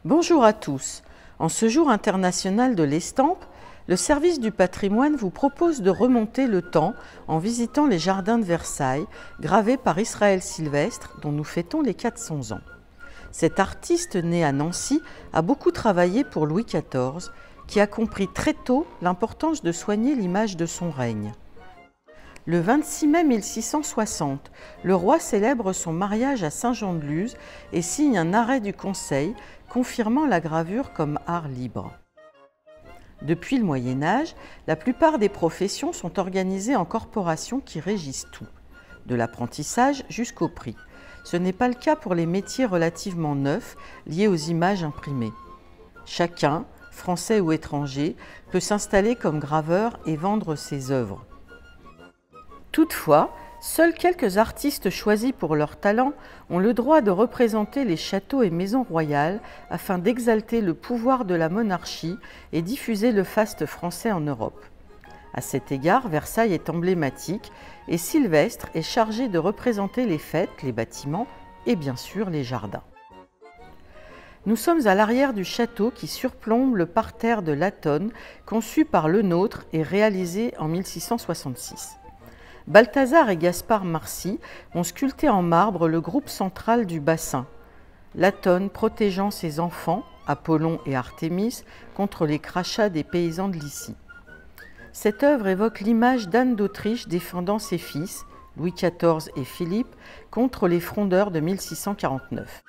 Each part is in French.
Bonjour à tous. En ce jour international de l'estampe, le service du patrimoine vous propose de remonter le temps en visitant les jardins de Versailles, gravés par Israël Sylvestre, dont nous fêtons les 400 ans. Cet artiste né à Nancy a beaucoup travaillé pour Louis XIV, qui a compris très tôt l'importance de soigner l'image de son règne. Le 26 mai 1660, le roi célèbre son mariage à Saint-Jean-de-Luz et signe un arrêt du Conseil confirmant la gravure comme art libre. Depuis le Moyen-Âge, la plupart des professions sont organisées en corporations qui régissent tout, de l'apprentissage jusqu'au prix. Ce n'est pas le cas pour les métiers relativement neufs liés aux images imprimées. Chacun, français ou étranger, peut s'installer comme graveur et vendre ses œuvres. Toutefois, seuls quelques artistes choisis pour leur talent ont le droit de représenter les châteaux et maisons royales afin d'exalter le pouvoir de la monarchie et diffuser le faste français en Europe. À cet égard, Versailles est emblématique et Sylvestre est chargé de représenter les fêtes, les bâtiments et bien sûr les jardins. Nous sommes à l'arrière du château qui surplombe le parterre de Latonne, conçu par Lenôtre et réalisé en 1666. Balthazar et Gaspard Marcy ont sculpté en marbre le groupe central du bassin, Latonne protégeant ses enfants, Apollon et Artémis, contre les crachats des paysans de Lycie. Cette œuvre évoque l'image d'Anne d'Autriche défendant ses fils, Louis XIV et Philippe, contre les frondeurs de 1649.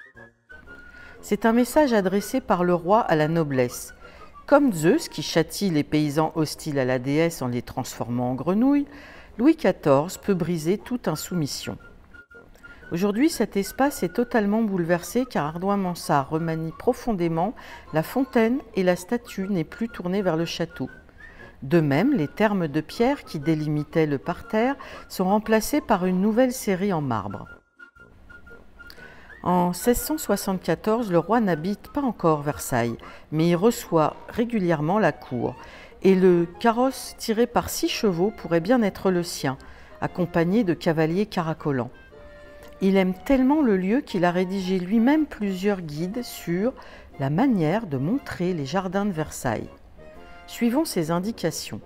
C'est un message adressé par le roi à la noblesse. Comme Zeus, qui châtie les paysans hostiles à la déesse en les transformant en grenouilles, Louis XIV peut briser toute insoumission. Aujourd'hui, cet espace est totalement bouleversé car Ardouin-Mansart remanie profondément la fontaine et la statue n'est plus tournée vers le château. De même, les thermes de pierre qui délimitaient le parterre sont remplacés par une nouvelle série en marbre. En 1674, le roi n'habite pas encore Versailles, mais il reçoit régulièrement la cour. Et le carrosse tiré par 6 chevaux pourrait bien être le sien, accompagné de cavaliers caracolants. Il aime tellement le lieu qu'il a rédigé lui-même plusieurs guides sur la manière de montrer les jardins de Versailles. Suivons ses indications.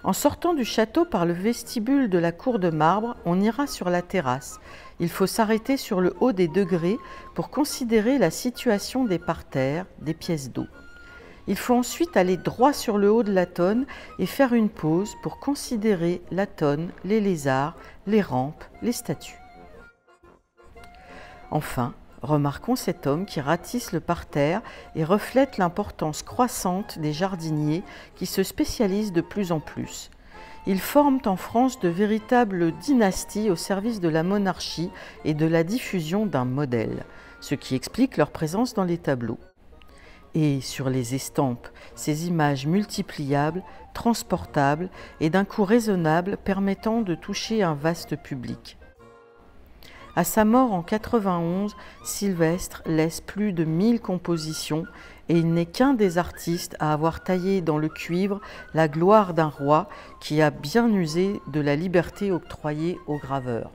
En sortant du château par le vestibule de la cour de marbre, on ira sur la terrasse. Il faut s'arrêter sur le haut des degrés pour considérer la situation des parterres, des pièces d'eau. Il faut ensuite aller droit sur le haut de Latonne et faire une pause pour considérer Latonne, les lézards, les rampes, les statues. Enfin, remarquons cet homme qui ratisse le parterre et reflète l'importance croissante des jardiniers qui se spécialisent de plus en plus. Ils forment en France de véritables dynasties au service de la monarchie et de la diffusion d'un modèle, ce qui explique leur présence dans les tableaux. Et sur les estampes, ces images multipliables, transportables et d'un coût raisonnable permettant de toucher un vaste public. À sa mort en 91, Sylvestre laisse plus de 1000 compositions et il n'est qu'un des artistes à avoir taillé dans le cuivre la gloire d'un roi qui a bien usé de la liberté octroyée aux graveurs.